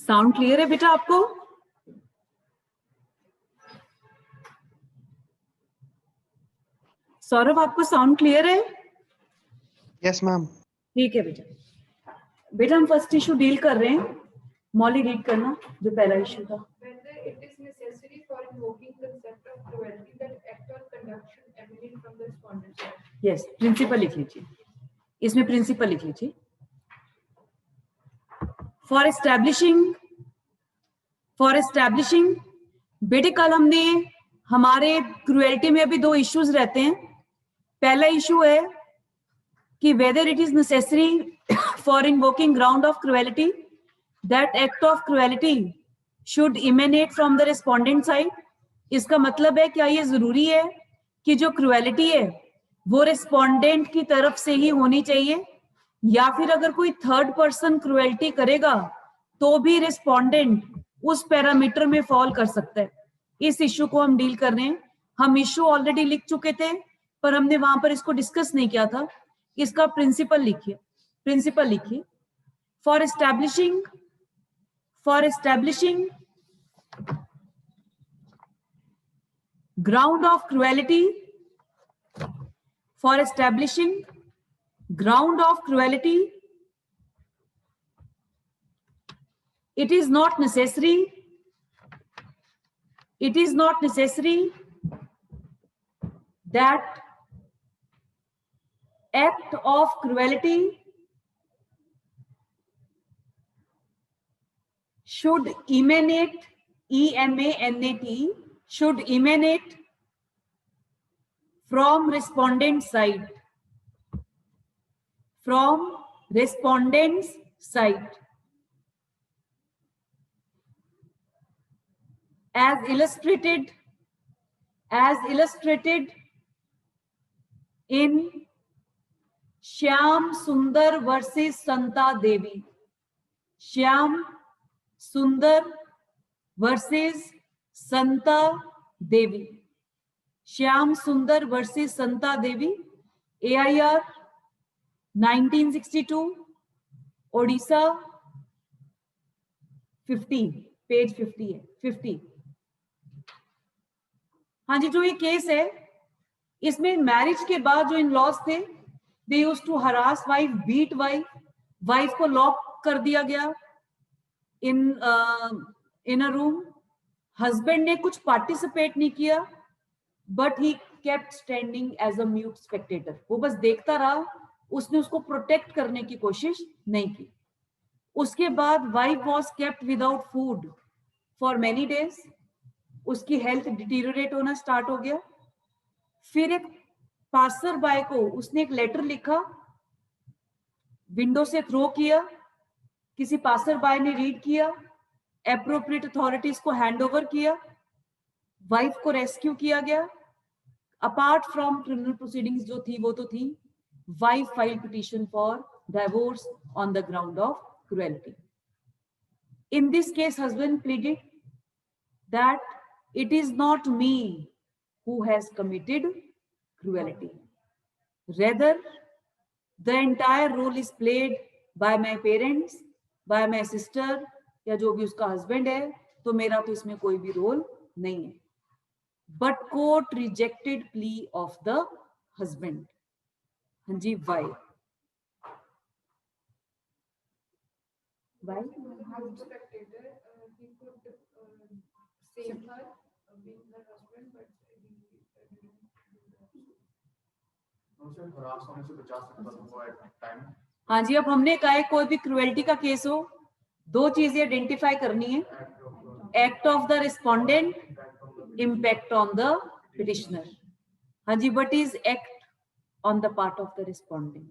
Sound clear है बेटा आपको? सौरभ आपको साउंड क्लियर है? Yes ma'am. ठीक है बेटा। बेटा हम फर्स्ट इशू डील कर रहे हैं। मौली रीड करना जो पहला इशू था। Whether it is necessary for invoking concept of cruelty that act or conduct should emanate from the respondent side. Yes, principal लिख लीजिए, इसमें प्रिंसिपल लिख लीजिए। फॉर एस्टैब्लिशिंग बेटे कल हमने हमारे क्रुएल्टी में अभी दो इश्यूज रहते हैं। पहला इशू है कि whether it is necessary for invoking ground of cruelty that act of cruelty should emanate from the respondent side. इसका मतलब है क्या ये जरूरी है कि जो क्रुएलिटी है वो रिस्पोंडेंट की तरफ से ही होनी चाहिए, या फिर अगर कोई थर्ड पर्सन क्रुएल्टी करेगा तो भी रिस्पोंडेंट उस पैरामीटर में फॉल कर सकता है। इस इश्यू को हम डील कर रहे हैं। हम इश्यू ऑलरेडी लिख चुके थे पर हमने वहां पर इसको डिस्कस नहीं किया था। इसका प्रिंसिपल लिखिए। For establishing ground of cruelty, for establishing ground of cruelty, it is not necessary that act of cruelty should emanate, should emanate from respondent's side, as illustrated in Shyam Sundar versus Santa Devi. Shyam Sundar versus Santa Devi. Shyam Sundar versus Santa Devi, AIR 1962, Odisha 50, page 50 है, 50। हाँ जी, जो ये case है इसमें marriage के बाद जो in laws थे, they used to harass wife, beat wife को लॉक कर दिया गया इन अ रूम। हस्बैंड ने कुछ पार्टिसिपेट नहीं किया but he kept standing as a mute spectator. वो बस देखता रहा, उसने उसको प्रोटेक्ट करने की कोशिश नहीं की। उसके बाद wife was kept without food for many days. उसकी हेल्थ डिटीरियोरेट होना स्टार्ट हो गया। फिर एक पासर बाय को उसने एक लेटर लिखा, विंडो से थ्रो किया, किसी पासर बाय ने रीड किया, एप्रोप्रिएट अथॉरिटीज को हैंड ओवर किया, वाइफ को रेस्क्यू किया गया। अपार्ट फ्रॉम क्रिमिनल प्रोसीडिंग्स जो थी वो तो थी, wife file petition for divorce on the ground of cruelty. In this case husband pleaded that it is not me who has committed cruelty, rather the entire role is played by my parents, by my sister, या जो भी उसका husband है, तो मेरा तो इसमें कोई भी रोल नहीं है। But court rejected plea of the husband. हाँ जी, why? Why? Spectator, he could save her, being her husband, but he didn't. Harass होने से बचा सकता था वो at time। हाँ जी, अब हमने कहा है कोई भी क्रुएल्टी का केस हो, दो चीजें आइडेंटिफाई करनी है, act of the respondent, impact on the petitioner. हाँ जी, what is act on the part of the respondent?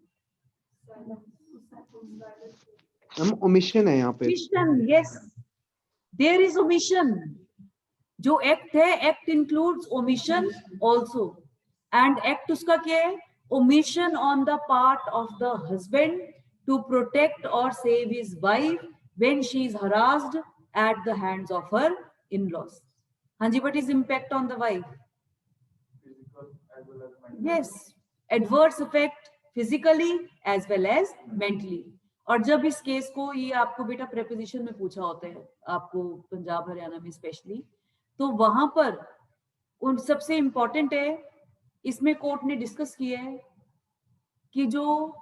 omission है यहाँ पे। Omission, yes, there is omission. जो act है, act includes omission also, and act उसका क्या है? Omission on the part of the husband to protect or save his wife when she is harassed at the hands of her in-laws. हाँ जी, what is impact on the wife? Physical as well as mental। Yes, adverse effect physically as well as mentally. और जब इस case को, ये आपको बेटा preposition में पूछा होता है आपको पंजाब हरियाणा में स्पेशली, तो वहां पर उन सबसे इंपॉर्टेंट है, इसमें कोर्ट ने डिस्कस किया है कि जो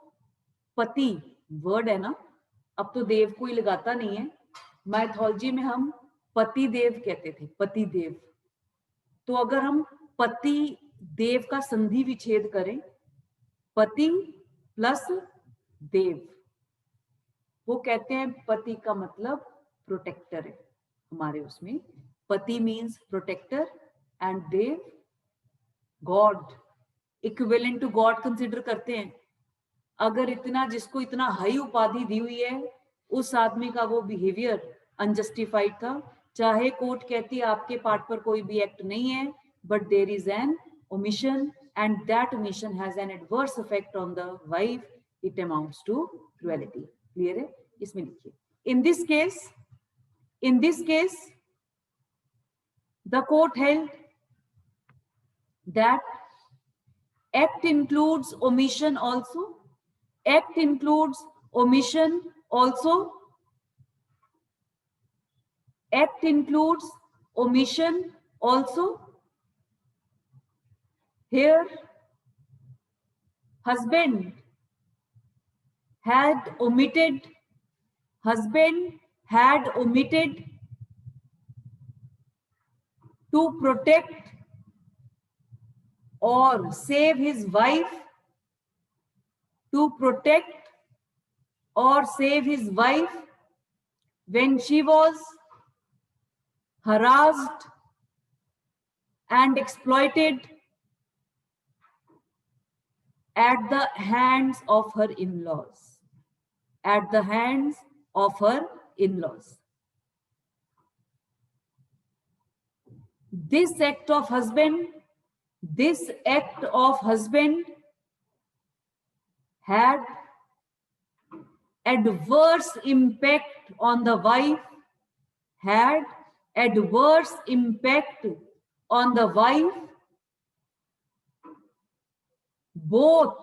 पति वर्ड है ना, अब तो देव कोई लगाता नहीं है, माइथोलॉजी में हम पति देव कहते थे, पति देव। तो अगर हम पति देव का संधि विच्छेद करें, पति प्लस देव, वो कहते हैं पति का मतलब प्रोटेक्टर है हमारे उसमें। पति मीन्स प्रोटेक्टर एंड देव god, equivalent to god consider करते हैं। अगर इतना, जिसको इतना हाई उपाधि दी हुई है, उस आदमी का वो बिहेवियर अनजस्टिफाइड था, चाहे कोर्ट कहती है आपके पार्ट पर कोई भी एक्ट नहीं है, but there is an omission and that omission has an adverse effect on the wife, it amounts to cruelty. Clear है? इसमें लिखिए, in this case the court held that act includes omission also, act includes omission also, act includes omission also. Here husband had omitted to protect or save his wife, to protect or save his wife when she was harassed and exploited at the hands of her in-laws, at the hands of her in-laws. This act of husband had adverse impact on the wife, had adverse impact on the wife, both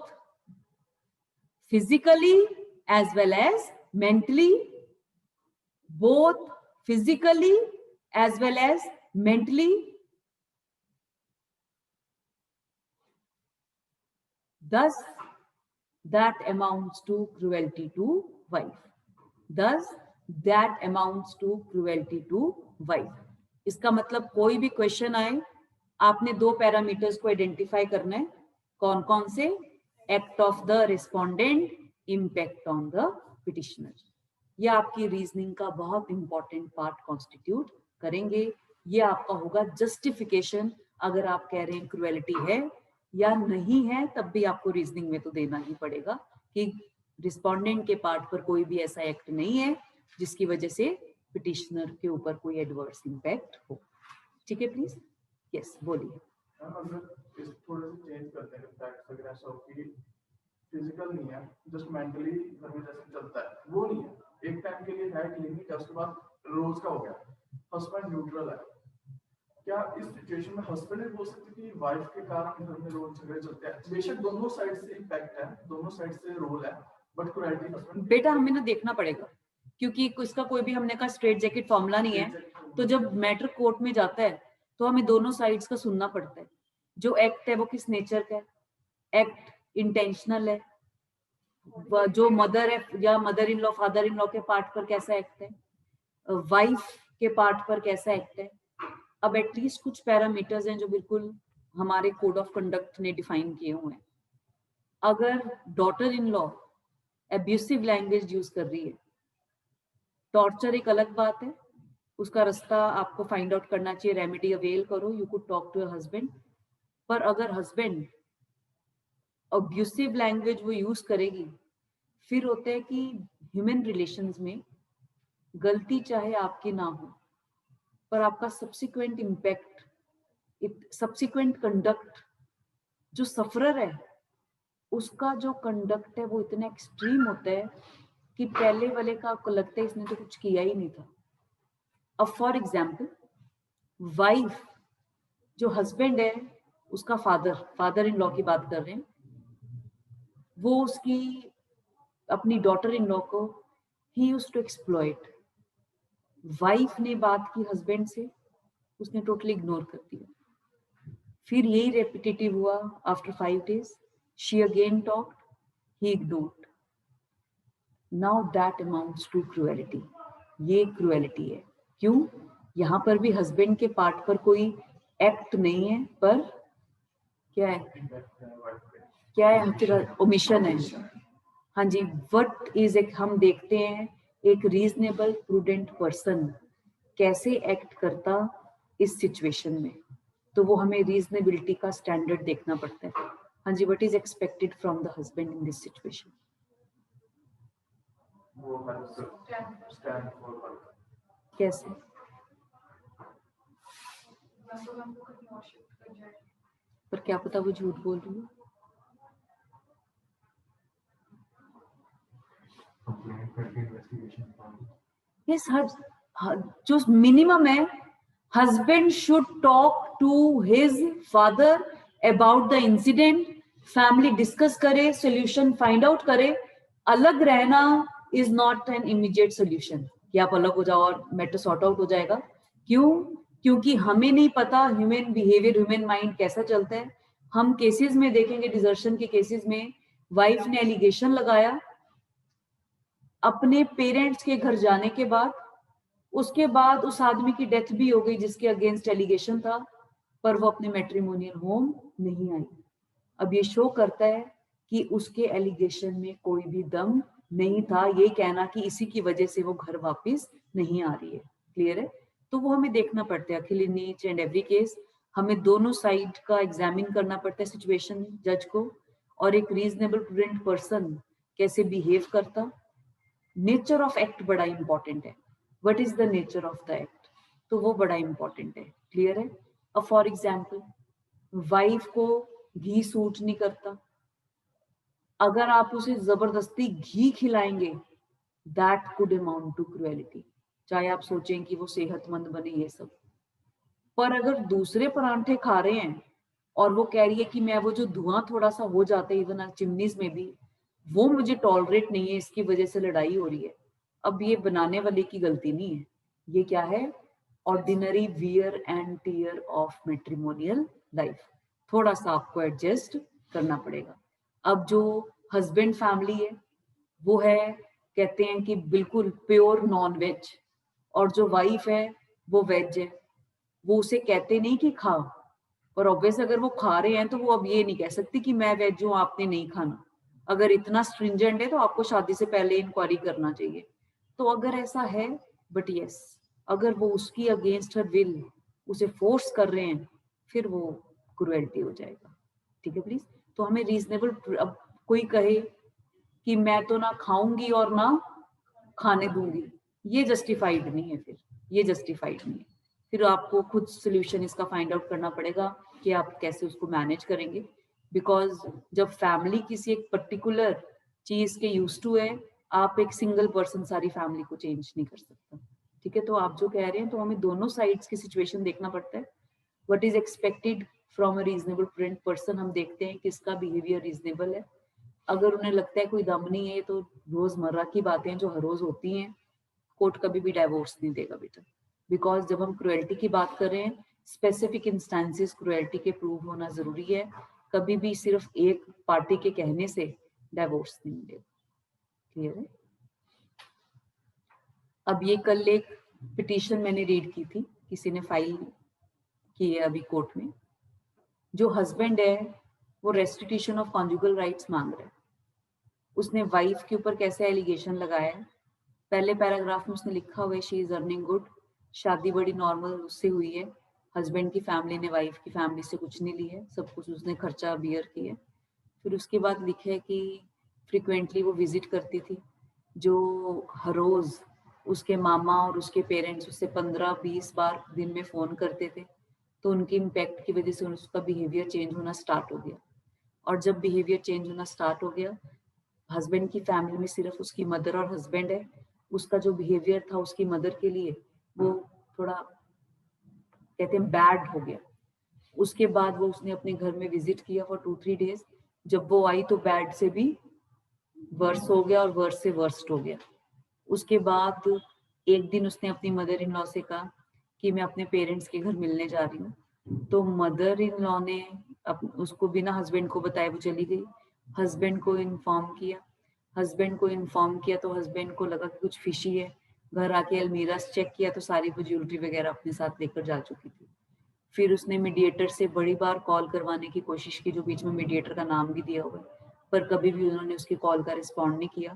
physically as well as mentally, both physically as well as mentally. Thus that amounts to cruelty to wife. Thus that amounts to cruelty to wife. इसका मतलब कोई भी question आए, आपने दो parameters को identify करना है, कौन कौन से? Act of the respondent, impact on the petitioner. यह आपकी रीजनिंग का बहुत इंपॉर्टेंट पार्ट कॉन्स्टिट्यूट करेंगे। ये आपका होगा जस्टिफिकेशन, अगर आप कह रहे हैं क्रुएलिटी है या नहीं है, तब भी आपको रीजनिंग में तो देना ही पड़ेगा कि रिस्पोंडेंट के पार्ट पर कोई भी ऐसा एक्ट नहीं है जिसकी वजह से पिटिशनर के ऊपर कोई एडवर्स इम्पैक्ट हो। ठीक है, प्लीज। यस, बोलिए। अगर इस थोड़े से चेंज करते हैं फैक्ट्स वगैरह, सब की फिजिकल नहीं है, जस्ट मेंटली घर में जैसे चलता है वो नहीं है, एक टाइम के लिए है क्लिनिक है, उसके बाद रोज का हो गया, हस्बैंड न्यूट्रल है, क्या इस सिचुएशन में हस्बैंड भी बोल सकते कि वाइफ के कारण घर में रोज झगड़े चलते हैं? बेशक दोनों साइड से इम्पैक्ट है, दोनों साइड से रोल है, बट क्रुएल्टी हस्बैंड। बेटा हमें ना देखना पड़ेगा, क्योंकि इसका कोई भी हमने कहा स्ट्रेट जैकेट फॉर्मूला नहीं है, तो जब मैटर कोर्ट में जाता है तो हमें दोनों साइड्स का सुनना पड़ता है। जो एक्ट है वो किस नेचर का है, एक्ट इंटेंशनल है, जो मदर है या mother in law father in law के पार्ट पर कैसा एक्ट है, वाइफ के पार्ट पर कैसा एक्ट है। अब एटलीस्ट कुछ पैरामीटर्स हैं जो बिल्कुल हमारे कोड ऑफ कंडक्ट ने डिफाइन किए हुए हैं। अगर daughter in law abusive language use कर रही है, टॉर्चर एक अलग बात है, उसका रास्ता आपको फाइंड आउट करना चाहिए, रेमेडी अवेल करो, you could talk to your husband. पर अगर हस्बैंड अब्यूसिव लैंग्वेज वो यूज करेगी, फिर होता है कि ह्यूमन रिलेशंस में गलती चाहे आपकी ना हो, पर आपका सब्सिक्वेंट इम्पैक्ट, सब्सिक्वेंट कंडक्ट, जो सफरर है उसका जो कंडक्ट है वो इतना एक्सट्रीम होता है कि पहले वाले का आपको लगता है इसने तो कुछ किया ही नहीं था। अब फॉर एग्जाम्पल, वाइफ, जो हस्बैंड है उसका फादर इन लॉ की बात कर रहे हैं, वो उसकी अपनी डॉटर इन लॉ को he used to exploit. Wife ने बात की हस्बैंड से, उसने टोटली इग्नोर कर दिया। फिर यही रेपिटेटिव हुआ। After 5 days she again talked, he ignored. Now that amounts to cruelty. ये क्रूएलिटी है। क्यों? यहाँ पर भी हस्बैंड के पार्ट पर कोई एक्ट नहीं है, पर क्या है, क्या है, फिर ओमिशन है। हाँ जी, व्हाट इज एक, हम देखते हैं एक रीजनेबल प्रूडेंट पर्सन कैसे एक्ट करता इस सिचुएशन में, तो वो हमें रीजनेबिलिटी का स्टैंडर्ड देखना पड़ता है। हाँ जी, what is expected from the husband in this situation? वो स्टैंड फॉर कैसे? पर क्या पता वो झूठ बोल रही है। यस, जो मिनिमम है, husband should talk to his father about the incident, family discuss करे, सोल्यूशन फाइंड आउट करे। अलग रहना is not an immediate solution कि आप अलग हो जाओ और मैटर सॉर्ट आउट हो जाएगा। क्यों? क्योंकि हमें नहीं पता ह्यूमन बिहेवियर, ह्यूमन माइंड कैसा चलता है। हम केसेस में देखेंगे, डिजर्शन के केसेस में वाइफ ने एलिगेशन लगाया अपने पेरेंट्स के घर जाने के बाद, उसके बाद उस आदमी की डेथ भी हो गई जिसके अगेंस्ट एलिगेशन था, पर वो अपने मैट्रिमोनियल होम नहीं आई। अब ये शो करता है कि उसके एलिगेशन में कोई भी दम नहीं था, ये कहना कि इसी की वजह से वो घर वापस नहीं आ रही है। क्लियर है? तो वो हमें देखना पड़ता है Akhil, in each and every case हमें दोनों साइड का एग्जामिन करना पड़ता है सिचुएशन, जज को, और एक रीजनेबल प्रूडेंट पर्सन कैसे बिहेव करता। नेचर ऑफ एक्ट बड़ा इंपॉर्टेंट है। What is the nature of the act, तो वो बड़ा इंपॉर्टेंट है। क्लियर है? अब फॉर एग्जाम्पल, वाइफ को घी सूट नहीं करता, अगर आप उसे जबरदस्ती घी खिलाएंगे, that could amount to cruelty. चाहे आप सोचें कि वो सेहतमंद बने ये सब, पर अगर दूसरे परांठे खा रहे हैं और वो कह रही है कि मैं वो जो धुआं थोड़ा सा हो जाता है इवन चिमनीज में भी, वो मुझे टॉलरेट नहीं है, इसकी वजह से लड़ाई हो रही है। अब ये बनाने वाले की गलती नहीं है, ये क्या है? Ordinary wear and tear of matrimonial life. थोड़ा सा आपको एडजस्ट करना पड़ेगा। अब जो हस्बैंड फैमिली है वो है, कहते हैं कि बिल्कुल प्योर नॉन वेज, और जो वाइफ है वो वेज है, वो उसे कहते नहीं कि खाओ, और ऑब्वियस अगर वो खा रहे हैं तो वो अब ये नहीं कह सकती कि मैं वेज हूँ आपने नहीं खाना। अगर इतना स्ट्रिंजेंट है तो आपको शादी से पहले इंक्वायरी करना चाहिए। तो अगर ऐसा है, बट यस, अगर वो उसकी अगेंस्ट हर विल उसे फोर्स कर रहे हैं, फिर वो क्रुएल्टी हो जाएगा। ठीक है प्लीज? तो हमें रीजनेबल, अब कोई कहे कि मैं तो ना खाऊंगी और ना खाने दूंगी, ये जस्टिफाइड नहीं है। फिर ये जस्टिफाइड नहीं है। फिर आपको खुद सोल्यूशन इसका फाइंड आउट करना पड़ेगा कि आप कैसे उसको मैनेज करेंगे। बिकॉज जब फैमिली किसी एक पर्टिकुलर चीज के यूज टू है, आप एक सिंगल पर्सन सारी फैमिली को चेंज नहीं कर सकता। ठीक है? तो आप जो कह रहे हैं, तो हमें दोनों साइड्स की सिचुएशन देखना पड़ता है। What is expected from a reasonable prudent person, हम देखते हैं किसका बिहेवियर रीजनेबल है। अगर उन्हें लगता है कोई दम नहीं है, तो रोजमर्रा की बातें जो हर रोज होती हैं, कोर्ट कभी भी डाइवोर्स नहीं देगा बेटा। बिकॉज जब हम क्रुएल्टी की बात कर रहे हैं, स्पेसिफिक इंस्टेंसेस क्रुएल्टी के प्रूव होना जरूरी है। कभी भी सिर्फ एक पार्टी के कहने से डाइवोर्स नहीं मिलेगा। क्लियर है? अब ये कल एक पिटीशन मैंने रीड की थी, किसी ने फाइल की है अभी कोर्ट में। जो हस्बैंड है वो रेस्टिट्यूशन ऑफ कॉन्जुगल राइट्स मांग रहा है। उसने वाइफ के ऊपर कैसे एलिगेशन लगाया है, पहले पैराग्राफ में उसने लिखा हुआ है शी इज अर्निंग गुड, शादी बड़ी नॉर्मल उससे हुई है, हस्बैंड की फैमिली ने वाइफ की फैमिली से कुछ नहीं ली है, सब कुछ उसने खर्चा बियर किया। फिर उसके बाद लिखे कि फ्रिक्वेंटली वो विजिट करती थी, जो हर रोज उसके मामा और उसके पेरेंट्स उससे 15-20 बार दिन में फोन करते थे। तो उनके इम्पैक्ट की वजह से उसका बिहेवियर चेंज होना स्टार्ट हो गया। और जब बिहेवियर चेंज होना स्टार्ट हो गया, हस्बैंड की फैमिली में सिर्फ उसकी मदर और हस्बैंड है, उसका जो बिहेवियर था उसकी मदर के लिए वो थोड़ा कहते हैं बैड हो गया। उसके बाद वो उसने अपने घर में विजिट किया फॉर 2-3 डेज। जब वो आई तो बैड से भी वर्स हो गया और वर्स से वर्स्ट हो गया। उसके बाद एक दिन उसने अपनी मदर इन लॉ से कहा कि मैं अपने पेरेंट्स के घर मिलने जा रही हूँ। तो मदर इन लॉ ने उसको बिना हस्बैंड को बताए वो चली गई। हस्बैंड को इन्फॉर्म किया, तो हस्बैंड को लगा कि कुछ फिशी है। घर आके अलमीरास चेक किया तो सारी वो ज्वेलरी वगैरह अपने साथ लेकर जा चुकी थी। फिर उसने मीडिएटर से बड़ी बार कॉल करवाने की कोशिश की, जो बीच में मीडिएटर का नाम भी दिया हुआ है, पर कभी भी उन्होंने उसकी कॉल का रिस्पॉन्ड नहीं किया।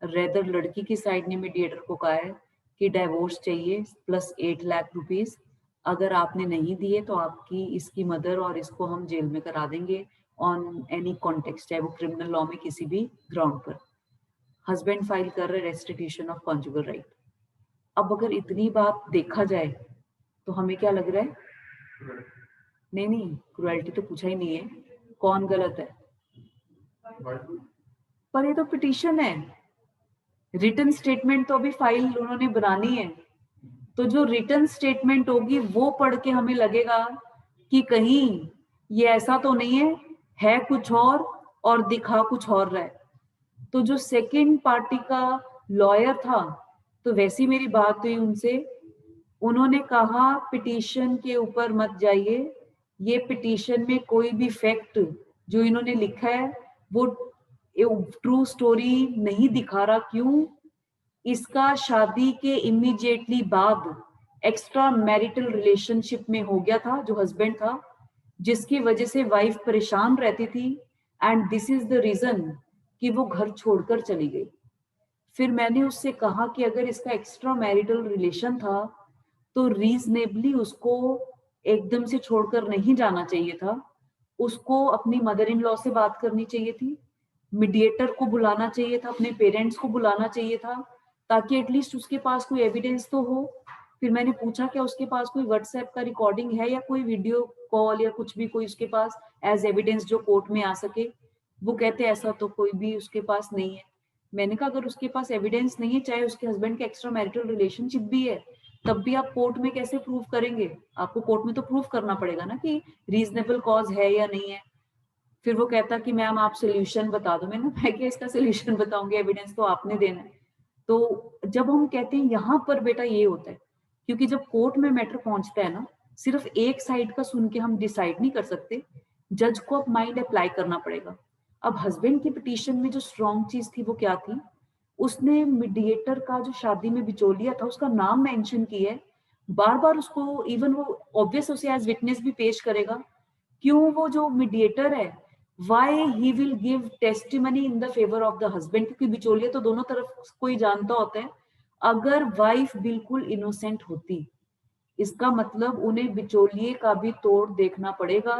रेदर लड़की की साइड ने मीडिएटर को कहा है कि डाइवोर्स चाहिए प्लस 8 लाख रुपीस, अगर आपने नहीं दिए तो आपकी इसकी मदर और इसको हम जेल में करा देंगे ऑन एनी कॉन्टेक्स्ट, चाहे वो क्रिमिनल लॉ में किसी भी ग्राउंड पर। हस्बैंड फाइल कर रहे रेस्टिट्यूशन ऑफ कॉन्जुगल राइट। अब अगर इतनी बात देखा जाए तो हमें क्या लग रहा है? नहीं, क्रुएल्टी तो पूछा ही नहीं है, कौन गलत है? पर ये तो पिटीशन है, रिटन स्टेटमेंट तो अभी फाइल उन्होंने बनानी है। तो जो रिटन स्टेटमेंट होगी वो पढ़ के हमें लगेगा कि कहीं ये ऐसा तो नहीं है कुछ और दिखा कुछ और रहा है। तो जो सेकंड पार्टी का लॉयर था, तो वैसी मेरी बात हुई उनसे, उन्होंने कहा पिटीशन के ऊपर मत जाइए, ये पिटीशन में कोई भी फैक्ट जो इन्होंने लिखा है वो ट्रू स्टोरी नहीं दिखा रहा। क्यों? इसका शादी के इमीडिएटली बाद एक्स्ट्रा मैरिटल रिलेशनशिप में हो गया था जो हस्बैंड था, जिसकी वजह से वाइफ परेशान रहती थी, and this is the reason कि वो घर छोड़कर चली गई। फिर मैंने उससे कहा कि अगर इसका एक्स्ट्रा मैरिटल रिलेशन था तो रीजनेबली उसको एकदम से छोड़कर नहीं जाना चाहिए था, उसको अपनी मदर इन लॉ से बात करनी चाहिए थी, मीडिएटर को बुलाना चाहिए था, अपने पेरेंट्स को बुलाना चाहिए था, ताकि एटलीस्ट उसके पास कोई एविडेंस तो हो। फिर मैंने पूछा क्या उसके पास कोई व्हाट्सएप का रिकॉर्डिंग है या कोई वीडियो कॉल या कुछ भी कोई उसके पास एज एविडेंस जो कोर्ट में आ सके? वो कहते ऐसा तो कोई भी उसके पास नहीं है। मैंने कहा अगर उसके पास एविडेंस नहीं है, चाहे उसके हस्बैंड का एक्स्ट्रा मैरिटल रिलेशनशिप भी है, तब भी आप कोर्ट में कैसे प्रूव करेंगे? आपको कोर्ट में तो प्रूव करना पड़ेगा ना कि रीजनेबल कॉज है या नहीं है। फिर वो कहता कि मैम आप सोल्यूशन बता दो। मैं क्या इसका सोल्यूशन बताऊंगी, एविडेंस तो आपने देना है। तो जब हम कहते हैं यहाँ पर बेटा ये होता है, क्योंकि जब कोर्ट में मैटर पहुंचता है ना, सिर्फ एक साइड का सुन के हम डिसाइड नहीं कर सकते, जज को अब माइंड अप्लाई करना पड़ेगा। अब हस्बैंड की पिटीशन में जो स्ट्रॉन्ग चीज थी वो क्या थी? उसने मीडिएटर का जो शादी में बिचौलिया था उसका नाम मेंशन किया है, बार बार उसको, इवन वो ऑब्वियस उसे एज विटनेस भी पेश करेगा। क्यों? वो जो मीडिएटर है, why he will give testimony in the favour of the husband, क्योंकि बिचौलिया तो दोनों तरफ कोई जानता होता है। अगर वाइफ बिल्कुल इनोसेंट होती, इसका मतलब उन्हें बिचौलिए का भी तोड़ देखना पड़ेगा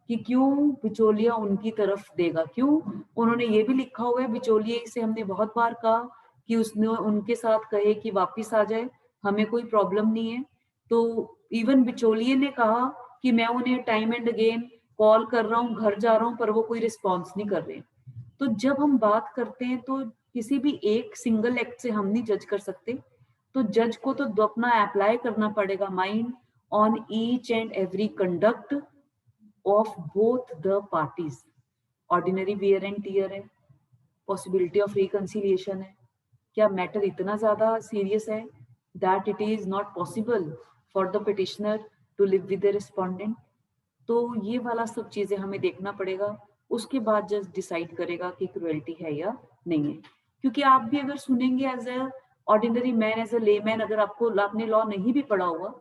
कि क्यों बिचौलिया उनकी तरफ देगा। क्यों? उन्होंने ये भी लिखा हुआ है, बिचौलिए से हमने बहुत बार कहा कि उसने उनके साथ कहे कि वापिस आ जाए, हमें कोई प्रॉब्लम नहीं है। तो इवन बिचौलिए ने कहा कि मैं उन्हें टाइम एंड अगेन कॉल कर रहा हूँ, घर जा रहा हूँ, पर वो कोई रिस्पॉन्स नहीं कर रहे। तो जब हम बात करते हैं तो किसी भी एक सिंगल एक्ट से हम नहीं जज कर सकते, तो जज को तो अपना अप्लाई करना पड़ेगा mind on each and every conduct of both the parties. Ordinary wear and tear है, पॉसिबिलिटी ऑफ रिकंसिलिएशन है, क्या मैटर इतना ज्यादा सीरियस है that it is not possible for the petitioner to live with the respondent? तो ये वाला सब चीजें हमें देखना पड़ेगा, उसके बाद जज डिसाइड करेगा कि क्रुएल्टी है या नहीं है। क्योंकि आप भी अगर सुनेंगे as a ordinary man, as a layman, अगर आपने लॉ नहीं भी पढ़ा हुआ,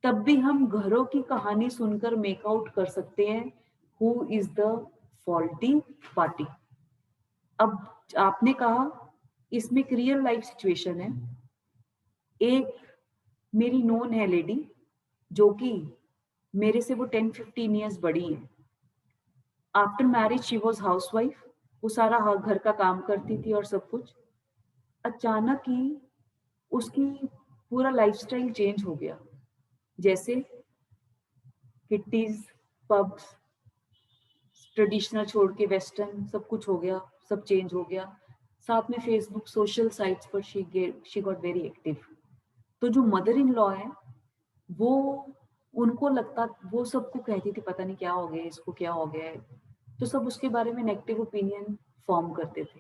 तब भी हम घरों की कहानी सुनकर मेक आउट कर सकते हैं who is the faulty party. अब आपने कहा इसमें एक रियल लाइफ सिचुएशन है। एक मेरी नोन है लेडी जो कि मेरे से वो 10-15 ईयर्स बड़ी है। After marriage she was house wife, वो सारा घर का काम करती थी और सब कुछ। अचानक ही उसकी पूरा लाइफस्टाइल चेंज हो गया, जैसे किट्टीज, पब्स, ट्रेडिशनल छोड़ के वेस्टर्न, सब कुछ हो गया, सब चेंज हो गया। साथ में फेसबुक, सोशल साइट्स पर शी गॉट वेरी एक्टिव। तो जो मदर इन लॉ है वो, उनको लगता, वो सबको कहती थी पता नहीं क्या हो गया इसको, क्या हो गया है, तो सब उसके बारे में नेगेटिव ओपिनियन फॉर्म करते थे।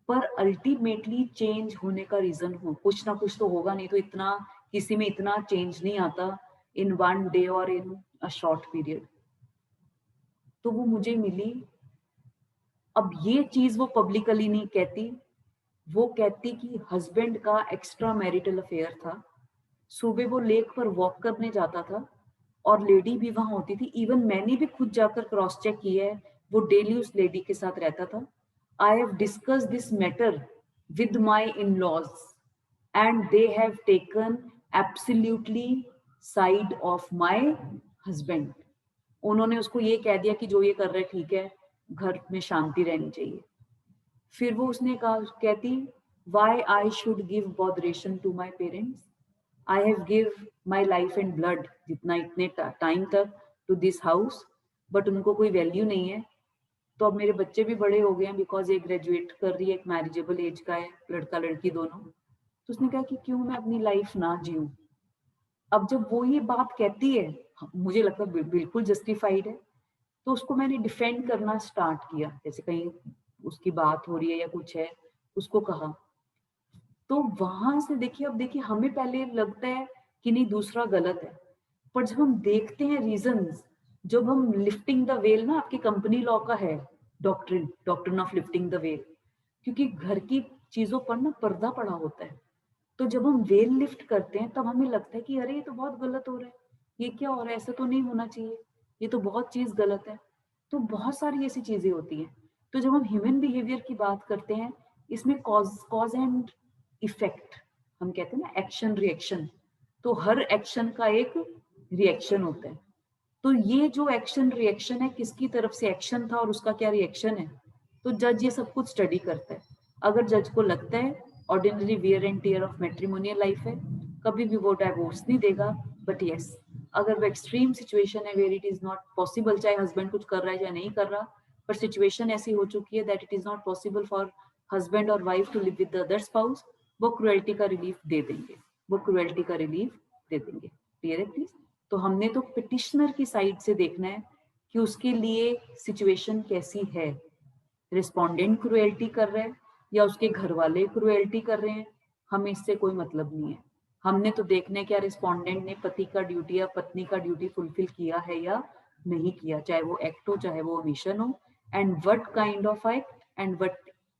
पर अल्टीमेटली चेंज होने का रीजन हो, कुछ ना कुछ तो होगा, नहीं तो इतना किसी में इतना चेंज नहीं आता इन वन डे और इन अ शॉर्ट पीरियड। तो वो मुझे मिली। अब ये चीज वो पब्लिकली नहीं कहती, वो कहती कि हस्बैंड का एक्स्ट्रा मैरिटल अफेयर था। सुबह वो लेक पर वॉक करने जाता था और लेडी भी वहां होती थी। इवन मैंने भी खुद जाकर क्रॉस चेक किया है, वो डेली उस लेडी के साथ रहता था। I have discuss this matter with my in laws and they have taken absolutely side of my husband. उन्होंने उसको ये कह दिया कि जो ये कर रहे ठीक है, घर में शांति रहनी चाहिए। फिर वो उसने कहा, कहती why I should give botheration to my parents, I have give my life and blood जितना इतने टाइम तक टू दिस हाउस, बट उनको कोई वैल्यू नहीं है। तो अब मेरे बच्चे भी बड़े हो गए हैं, बिकॉज एक ग्रेजुएट कर रही है, एक मैरिजेबल एज का है, लड़का लड़की दोनों। तो उसने कहा कि क्यों मैं अपनी लाइफ ना जीऊं। अब जब वो ये बात कहती है, मुझे लगता है बिल्कुल जस्टिफाइड है, तो उसको मैंने डिफेंड करना स्टार्ट किया। जैसे कहीं उसकी बात हो रही है या कुछ है, उसको कहा। तो वहां से देखिए, अब देखिए हमें पहले लगता है कि नहीं दूसरा गलत है, पर जब हम देखते हैं रीजंस, जब हम लिफ्टिंग द वेल ना, आपकी कंपनी लॉ का है doctrine of lifting the well, क्योंकि घर की चीजों पर ना पर्दा पड़ा होता है। तो जब हम वेल लिफ्ट करते हैं तब हमें लगता है कि अरे ये तो बहुत गलत हो रहा है, ये क्या हो रहा है, ऐसा तो नहीं होना चाहिए, ये तो बहुत चीज गलत है। तो बहुत सारी ऐसी चीजें होती हैं। तो जब हम ह्यूमन बिहेवियर की बात करते हैं, इसमें कॉज एंड इफेक्ट, हम कहते हैं ना एक्शन रिएक्शन, तो हर एक्शन का एक रिएक्शन होता है। तो ये जो एक्शन रिएक्शन है, किसकी तरफ से एक्शन था और उसका क्या रिएक्शन है, तो जज ये सब कुछ स्टडी करता है। अगर जज को लगता है ordinary wear and tear of matrimonial life है, कभी भी वो डाइवोर्स नहीं देगा। बट यस, अगर वो एक्सट्रीम सिचुएशन है where it is not possible, चाहे हस्बैंड कुछ कर रहा है या नहीं कर रहा, पर सिचुएशन ऐसी हो चुकी है that it is not possible for husband और wife to live with the other spouse, वो क्रुएल्टी का रिलीफ दे देंगे, वो क्रुएल्टी का रिलीफ दे देंगे। क्लियर है प्लीज? तो हमने तो पिटिशनर की साइड से देखना है कि उसके लिए सिचुएशन कैसी है, रिस्पोंडेंट क्रुएल्टी कर रहा है या उसके घर वाले क्रुएल्टी कर रहे हैं, हमें इससे कोई मतलब नहीं है। हमने तो देखना है क्या रिस्पोंडेंट ने पति का ड्यूटी या पत्नी का ड्यूटी फुलफिल किया है या नहीं किया, चाहे वो एक्ट हो चाहे वो ओमिशन हो, and what kind of act and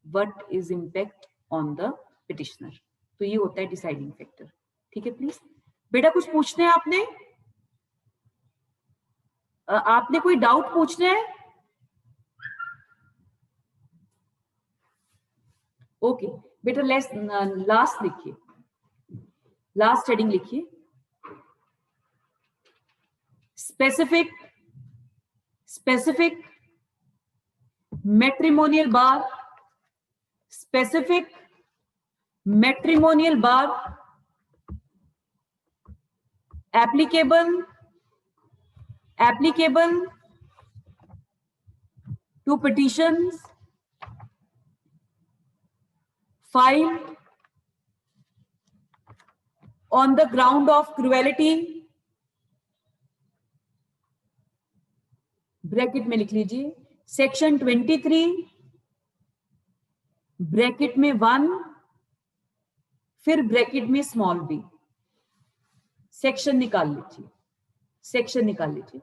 what is impact on the petitioner. तो ये होता है डिसाइडिंग फैक्टर। ठीक है प्लीज बेटा, कुछ पूछना है आपने? आपने कोई डाउट पूछना है? ओके बेटा, लास्ट लिखिए, लास्ट हेडिंग लिखिए, specific matrimonial bar, specific matrimonial bar applicable to petitions filed on the ground of cruelty, bracket में लिख लीजिए सेक्शन 23 ब्रैकेट में 1 फिर ब्रैकेट में स्मॉल b, सेक्शन निकाल लीजिए, सेक्शन निकाल लीजिए।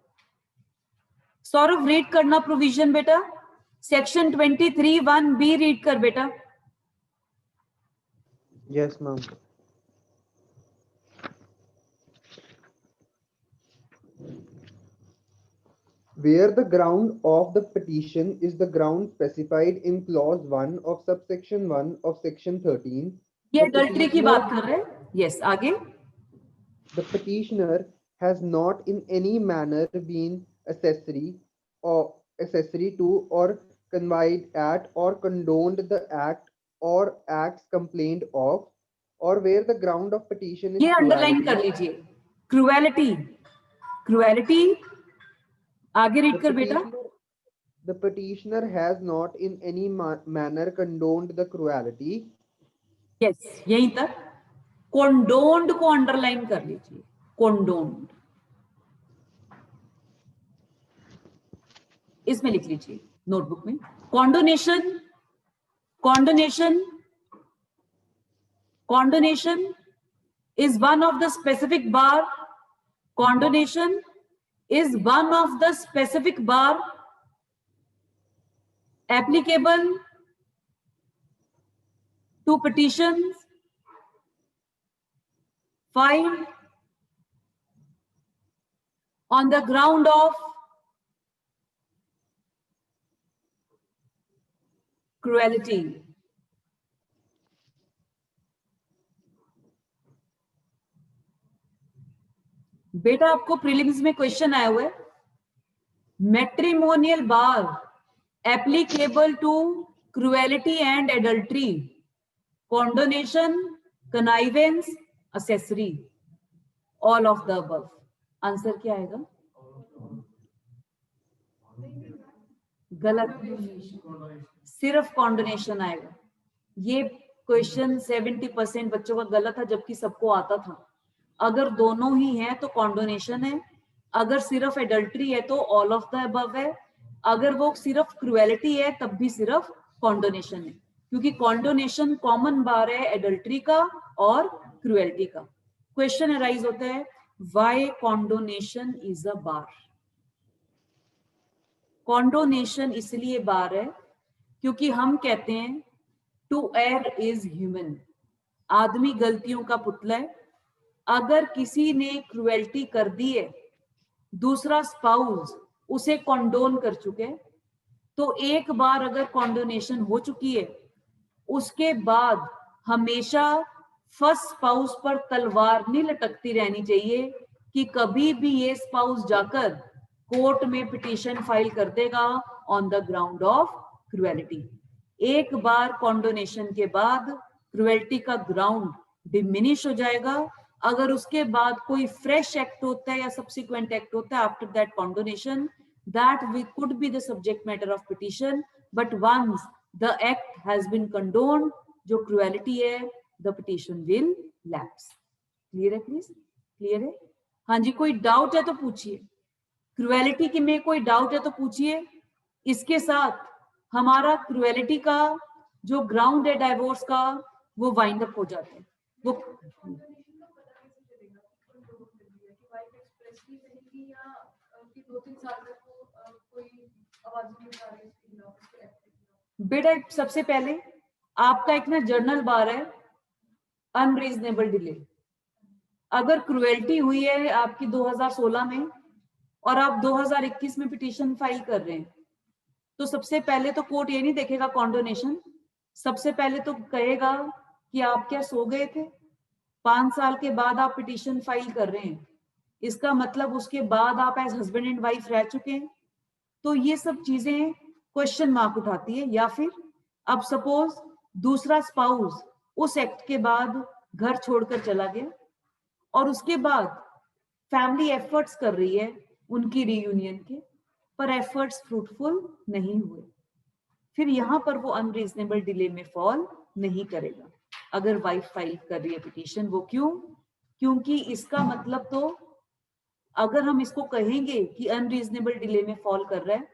सौरभ रीड करना प्रोविजन बेटा, सेक्शन 23 1b रीड कर बेटा। Yes, ma'am. Where the ground of the petition is the ground specified in clause 1 of subsection 1 of section 13, ये the अडल्ट्री की petitioner- बात कर रहे हैं। यस, आगे। the petitioner has not in any manner been accessory to or connived at or condoned the act or acts complained of, or where the ground of petition is ये underline cruelty, कर लीजिए, cruelty, cruelty. आगे the read कर बेटा। petitioner has not in any manner condoned the cruelty, yes, यहीं तक। कोंडोन्ड को underline कर लीजिए, कोंडोन्ड इसमें लिख लीजिए नोटबुक में। कॉन्डोनेशन Condonation is one of the specific bar. Condonation is one of the specific bar applicable to petitions filed on the ground of cruelty. बेटा आपको प्रीलिम्स में क्वेश्चन आया हुआ है, matrimonial bar applicable to cruelty and adultery, condonation, connivance, accessory, all of the above. Answer क्या आएगा? गलत, सिर्फ कॉन्डोनेशन आएगा। ये क्वेश्चन 70% बच्चों का गलत था, जबकि सबको आता था। अगर दोनों ही हैं तो कॉन्डोनेशन है, अगर सिर्फ एडल्ट्री है तो ऑल ऑफ द अबव है, अगर वो सिर्फ क्रुएलिटी है तब भी सिर्फ कॉन्डोनेशन है, क्योंकि कॉन्डोनेशन कॉमन बार है एडल्ट्री का और क्रुएलिटी का। क्वेश्चन अराइज होता है, व्हाई कॉन्डोनेशन इज अ बार? कॉन्डोनेशन इसलिए बार है क्योंकि हम कहते हैं टू एयर इज ह्यूमन, आदमी गलतियों का पुतला है। अगर किसी ने क्रुएल्टी कर दी है, दूसरा स्पाउस उसे कॉन्डोन कर चुके, तो एक बार अगर कॉन्डोनेशन हो चुकी है, उसके बाद हमेशा फर्स्ट स्पाउस पर तलवार नहीं लटकती रहनी चाहिए कि कभी भी ये स्पाउस जाकर कोर्ट में पिटीशन फाइल कर देगा on the ground of cruelty. एक बार कॉन्डोनेशन के बाद क्रुएलिटी का ग्राउंड डिमिनिश हो जाएगा। अगर उसके बाद कोई फ्रेश एक्ट होता है या सब्सिक्वेंट एक्ट होता है after that condonation, that we could be the subject matter of petition, but once the act has been condoned, जो क्रुएलिटी है, the petition will lapse. Clear है प्लीज? क्लियर है? हाँ जी, कोई डाउट है तो पूछिए। क्रुएलिटी की में कोई डाउट है तो पूछिए। इसके साथ हमारा क्रुएलिटी का जो ग्राउंड है डाइवोर्स का, वो वाइंड अप हो जाता है। वो बेटा सबसे पहले आपका एक ना जर्नल बार है अनरीजनेबल डिले। अगर क्रुएल्टी हुई है आपकी 2016 में और आप 2021 में पिटीशन फाइल कर रहे हैं, तो सबसे पहले तो कोर्ट ये नहीं देखेगा कॉन्डोनेशन, सबसे पहले तो कहेगा कि आप क्या सो गए थे। 5 साल के बाद आप पिटीशन फाइल कर रहे हैं, इसका मतलब उसके बाद आप एज हस्बैंड एंड वाइफ रह चुके हैं। तो ये सब चीजें क्वेश्चन मार्क उठाती है। या फिर अब सपोज दूसरा स्पाउस उस एक्ट के बाद घर छोड़कर चला गया और उसके बाद फैमिली एफर्ट्स कर रही है उनकी रीयूनियन के, पर एफर्ट्स फ्रूटफुल नहीं हुए, फिर यहां पर वो अनरीजनेबल डिले में फॉल नहीं करेगा अगर वाइफ फाइल कर रही है पिटीशन। वो क्यों? क्योंकि इसका मतलब तो अगर हम इसको कहेंगे कि अनरीजनेबल डिले में फॉल कर रहा है,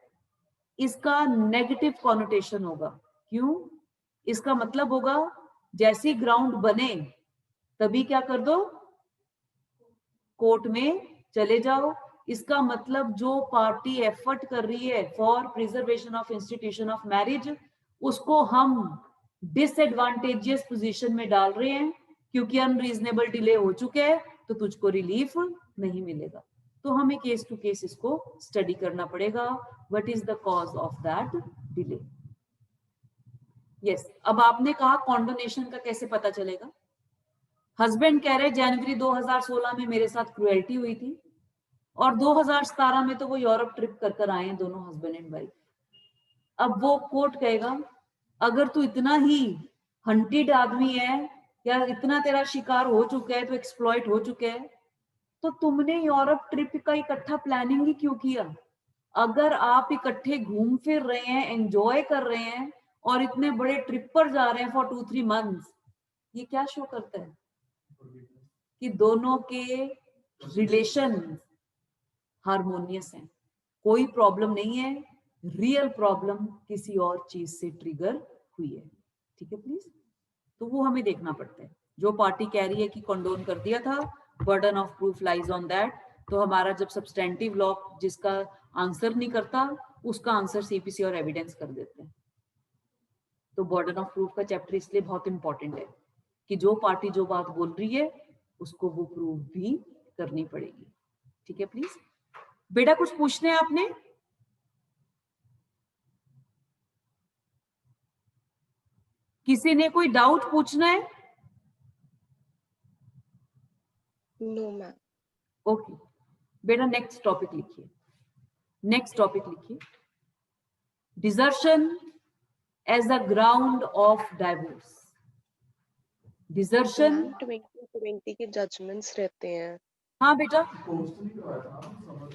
इसका नेगेटिव कॉनोटेशन होगा। क्यों? इसका मतलब होगा जैसी ग्राउंड बने तभी क्या कर दो, कोर्ट में चले जाओ। इसका मतलब जो पार्टी एफर्ट कर रही है for preservation of institution of marriage, उसको हम डिसएडवांटेजियस पोजीशन में डाल रहे हैं, क्योंकि अनरीजनेबल डिले हो चुके हैं तो तुझको रिलीफ नहीं मिलेगा। तो हमें केस टू केस इसको स्टडी करना पड़ेगा, what is the cause of that delay. Yes, अब आपने कहा कॉन्डोनेशन का कैसे पता चलेगा। हस्बैंड कह रहे जनवरी 2016 में मेरे साथ क्रुएल्टी हुई थी और 2017 में तो वो यूरोप ट्रिप कर कर आए हैं दोनों हस्बैंड एंड वाइफ। अब वो कोर्ट कहेगा अगर तू इतना ही हंटेड आदमी है या इतना तेरा शिकार हो चुका है, तो एक्सप्लॉइट हो चुका है, तो तुमने यूरोप ट्रिप का इकट्ठा प्लानिंग ही क्यों किया। अगर आप इकट्ठे घूम फिर रहे हैं, एंजॉय कर रहे हैं और इतने बड़े ट्रिप पर जा रहे हैं फॉर 2-3 मंथ्स, ये क्या शो करता है कि दोनों के रिलेशन हार्मोनियस हैं, कोई प्रॉब्लम नहीं है। रियल प्रॉब्लम किसी और चीज से ट्रिगर हुई है। ठीक है प्लीज। तो वो हमें देखना पड़ता है। जो पार्टी कह रही है कि कंडोन कर दिया था, burden of proof lies on that, तो हमारा जब सब्सटेंटिव लॉ जिसका आंसर नहीं करता उसका आंसर सीपीसी और एविडेंस कर देते हैं। तो बर्डन ऑफ प्रूफ का चैप्टर इसलिए बहुत इंपॉर्टेंट है कि जो पार्टी जो बात बोल रही है उसको वो प्रूव भी करनी पड़ेगी। ठीक है प्लीज। बेटा कुछ पूछना है आपने? किसी ने कोई डाउट पूछना है? No ma'am. ओके बेटा नेक्स्ट टॉपिक लिखिए। नेक्स्ट टॉपिक लिखिए, desertion as a ground of divorce. Desertion, 2020 के जजमेंट्स रहते हैं। हाँ बेटा पोस्ट नहीं करवाया था समर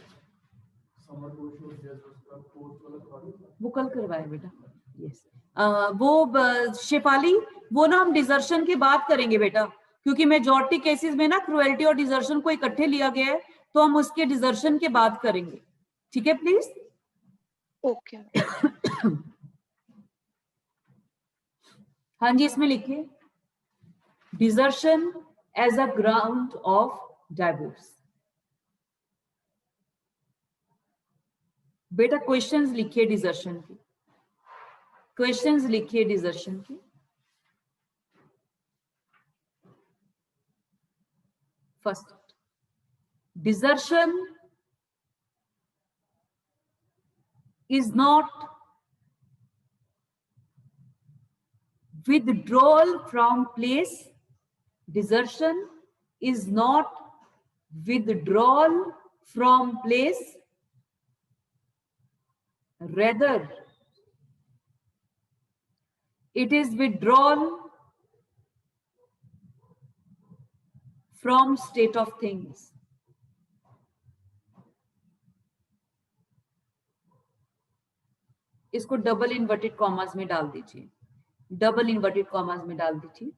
समर कोर्स हो गया उसका पोस्ट वाला करवा दिया। वो कल करवाए बेटा। यस शेफाली, वो ना हम डिजर्शन की बात करेंगे बेटा, क्योंकि मेजॉरिटी केसेस में ना क्रुएल्टी और डिजर्शन को इकट्ठे लिया गया है, तो हम उसके डिजर्शन की बात करेंगे। ठीक है प्लीज। ओके। हाँ जी, इसमें लिखिए desertion as a ground of divorce. बेटा क्वेश्चंस लिखिए डिजर्शन की, क्वेश्चंस लिखिए डिजर्शन की। First, desertion is not withdrawal from place. Desertion is not withdrawal from place. Rather, it is withdrawal from state of things. इसको double inverted commas में डाल दीजिए, double inverted commas में डाल दीजिए।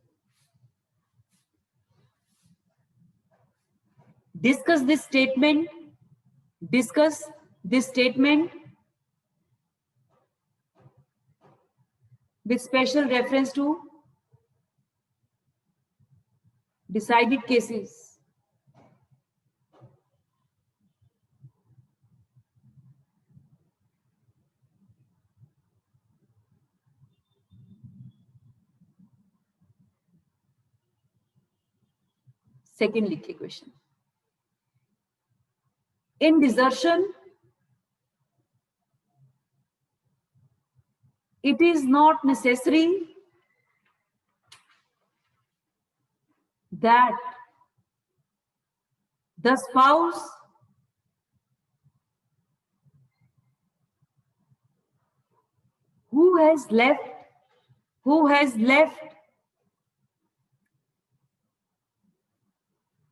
Discuss this statement, discuss this statement with special reference to decided cases. Second लिखिए question. In desertion, it is not necessary that the spouse who has left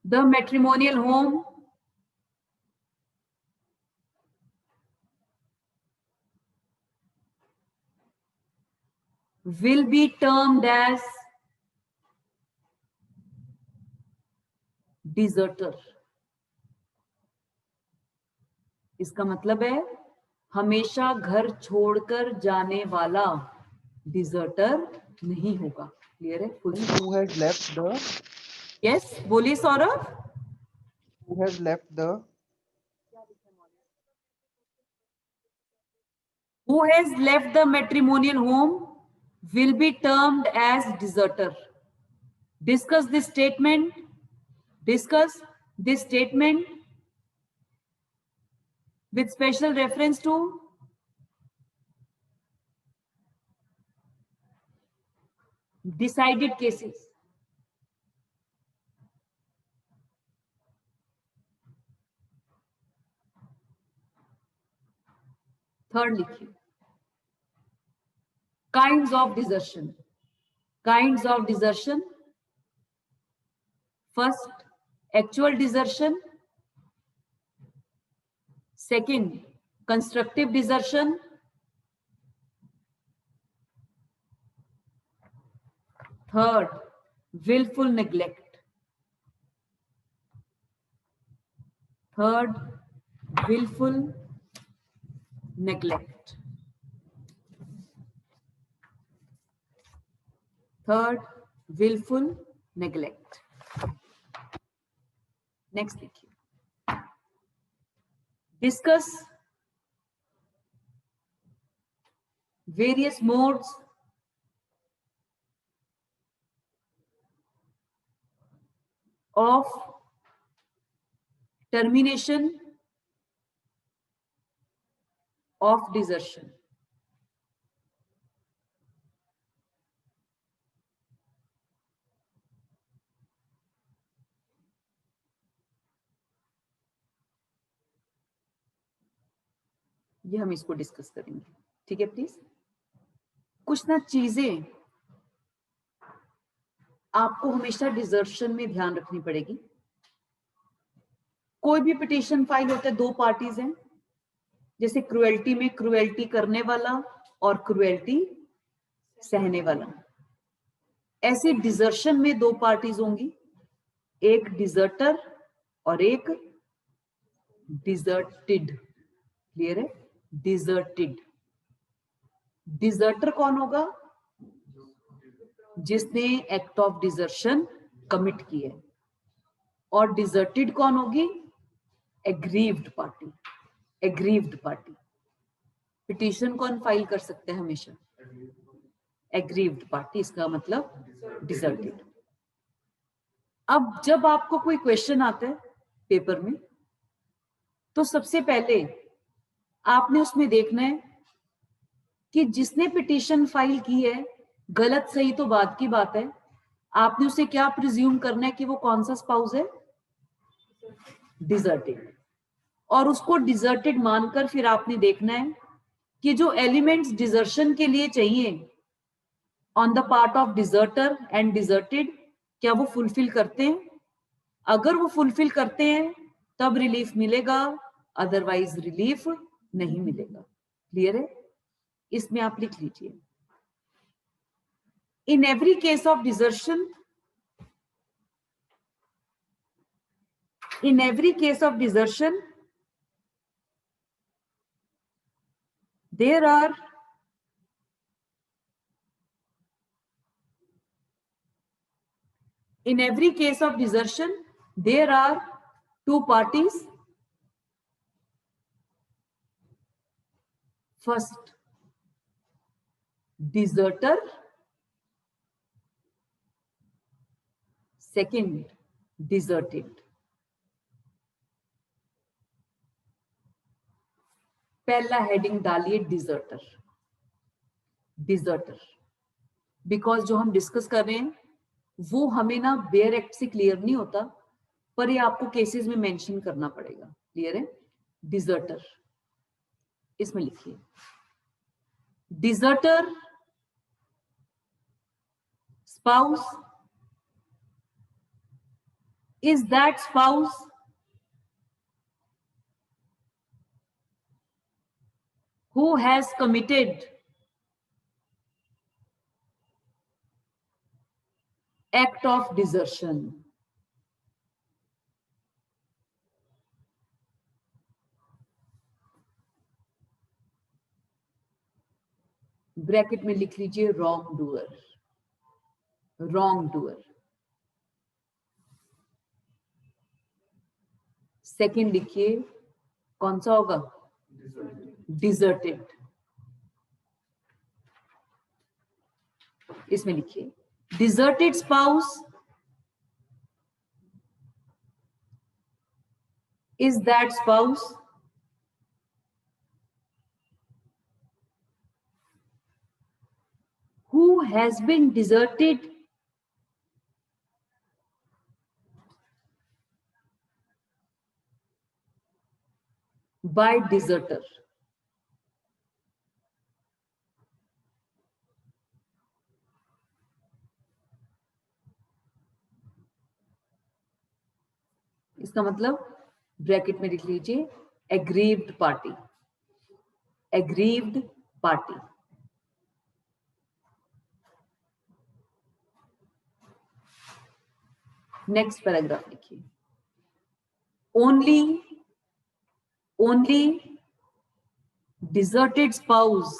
the matrimonial home will be termed as deserter. इसका मतलब है हमेशा घर छोड़कर जाने वाला deserter नहीं होगा। क्लियर है? Who has left the yes बोलिए Saurabh. who has left the Who has left the matrimonial home will be termed as deserter. Discuss this statement. Discuss this statement with special reference to decided cases. Third लिखिए, kinds of desertion. Kinds of desertion. First, actual desertion. Second, constructive desertion. Third, willful neglect. Third, willful neglect. Third, willful neglect. Next देखिए, discuss various modes of termination of desertion. ये हम इसको discuss करेंगे, ठीक है please. कुछ ना चीजें आपको हमेशा डिजर्शन में ध्यान रखनी पड़ेगी। कोई भी पिटीशन फाइल होता है, दो पार्टीज हैं, जैसे क्रुएल्टी में क्रुएल्टी करने वाला और क्रुएल्टी सहने वाला। ऐसे डिजर्शन में दो पार्टीज होंगी, एक डिजर्टर और एक डिजर्टेड। क्लियर है? डिजर्टेड। डिजर्टर कौन होगा? जिसने एक्ट ऑफ डिजर्शन कमिट किया है। और डिजर्टेड कौन होगी? Aggrieved party. Aggrieved party. Petition कौन फाइल कर सकते हैं हमेशा? एग्रीव्ड पार्टी, इसका मतलब डिजर्टेड। अब जब आपको कोई क्वेश्चन आता है पेपर में, तो सबसे पहले आपने उसमें देखना है कि जिसने पिटीशन फाइल की है, गलत सही तो बात की बात है, आपने उसे क्या प्रिज्यूम करना है कि वो कौन सा स्पाउस है? डिजर्टेड। और उसको डिजर्टेड मानकर फिर आपने देखना है कि जो एलिमेंट्स डिजर्शन के लिए चाहिए on the part of deserter and deserted, क्या वो फुलफिल करते हैं? अगर वो फुलफिल करते हैं तब रिलीफ मिलेगा, अदरवाइज रिलीफ नहीं मिलेगा। क्लियर है? इसमें आप लिख लीजिए, in every case of desertion, in every case of desertion, there are two parties. First, deserter. Second, deserted. पहला हेडिंग डालिए डिजर्टर। डिजर्टर, बिकॉज जो हम डिस्कस कर रहे हैं वो हमें ना बेयर एक्ट से क्लियर नहीं होता, पर ये आपको केसेस में मेंशन करना पड़ेगा। क्लियर है? डिजर्टर, इसमें लिखिए, deserter spouse is that spouse who has committed act of desertion. Bracket में लिख लीजिए wrong doer. Wrong doer. Second लिखिए, कौन सा होगा? डिजर्टेड। इसमें लिखिए, deserted spouse is that spouse who has been deserted by deserter. इसका मतलब ब्रैकेट में लिख लीजिए aggrieved party. Aggrieved party. Next paragraph लिखिए, only deserted spouse